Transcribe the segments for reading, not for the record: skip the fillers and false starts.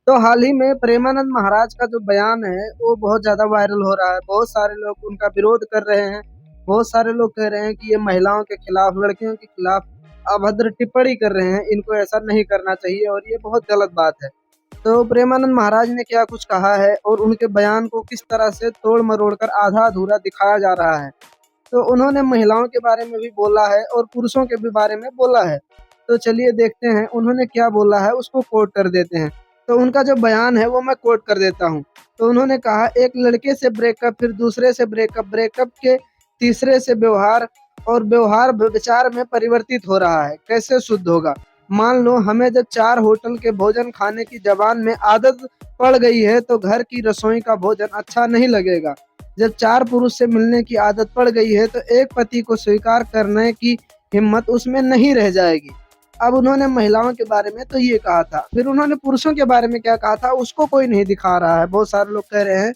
तो हाल ही में प्रेमानंद महाराज का जो बयान है वो बहुत ज़्यादा वायरल हो रहा है। बहुत सारे लोग उनका विरोध कर रहे हैं। बहुत सारे लोग कह रहे हैं कि ये महिलाओं के खिलाफ, लड़कियों के खिलाफ अभद्र टिप्पणी कर रहे हैं। इनको ऐसा नहीं करना चाहिए और ये बहुत गलत बात है। तो प्रेमानंद महाराज ने क्या कुछ कहा है और उनके बयान को किस तरह से तोड़-मरोड़ कर आधा-अधूरा दिखाया जा रहा है। तो उन्होंने महिलाओं के बारे में भी बोला है और पुरुषों के भी बारे में बोला है। तो चलिए देखते हैं उन्होंने क्या बोला है, उसको कोट कर देते हैं। तो उनका जो बयान है वो मैं कोट कर देता हूँ। तो उन्होंने कहा, एक लड़के से ब्रेकअप, फिर दूसरे से ब्रेकअप, ब्रेकअप के तीसरे से व्यवहार और व्यवहार विचार में परिवर्तित हो रहा है। कैसे शुद्ध होगा? मान लो हमें जब 4 होटल के भोजन खाने की ज़बान में आदत पड़ गई है तो घर की रसोई का भोजन अच्छा नहीं लगेगा। जब 4 पुरुष से मिलने की आदत पड़ गई है तो एक पति को स्वीकार करने की हिम्मत उसमें नहीं रह जाएगी। अब उन्होंने महिलाओं के बारे में तो ये कहा था, फिर उन्होंने पुरुषों के बारे में क्या कहा था उसको कोई नहीं दिखा रहा है। बहुत सारे लोग कह रहे हैं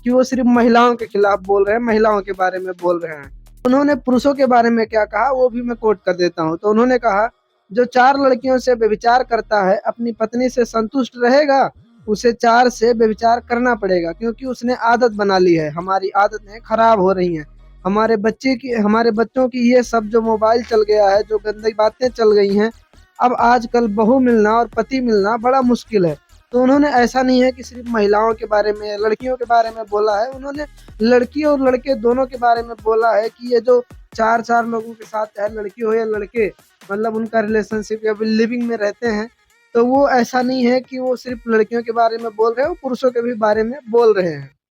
कि वो सिर्फ महिलाओं के खिलाफ बोल रहे हैं, महिलाओं के बारे में बोल रहे हैं। उन्होंने पुरुषों के बारे में क्या कहा वो भी मैं कोट कर देता हूँ। तो उन्होंने कहा, जो 4 लड़कियों से व्यभिचार करता है अपनी पत्नी से संतुष्ट रहेगा, उसे 4 से व्यभिचार करना पड़ेगा, क्योंकि उसने आदत बना ली है। हमारी आदतें खराब हो रही हैं। हमारे बच्चों की ये सब जो मोबाइल चल गया है, जो गंदी बातें चल गई हैं, अब आजकल बहू मिलना और पति मिलना बड़ा मुश्किल है। तो उन्होंने ऐसा नहीं है कि सिर्फ महिलाओं के बारे में, लड़कियों के बारे में बोला है, उन्होंने लड़की और लड़के दोनों के बारे में बोला है कि ये जो 4-4 लोगों के साथ, चाहे लड़की हो या लड़के, मतलब उनका रिलेशनशिप या फिर लिविंग में रहते हैं, तो वो ऐसा नहीं है कि वो सिर्फ लड़कियों के बारे में बोल रहे हैं, वो पुरुषों के भी बारे में बोल रहे हैं।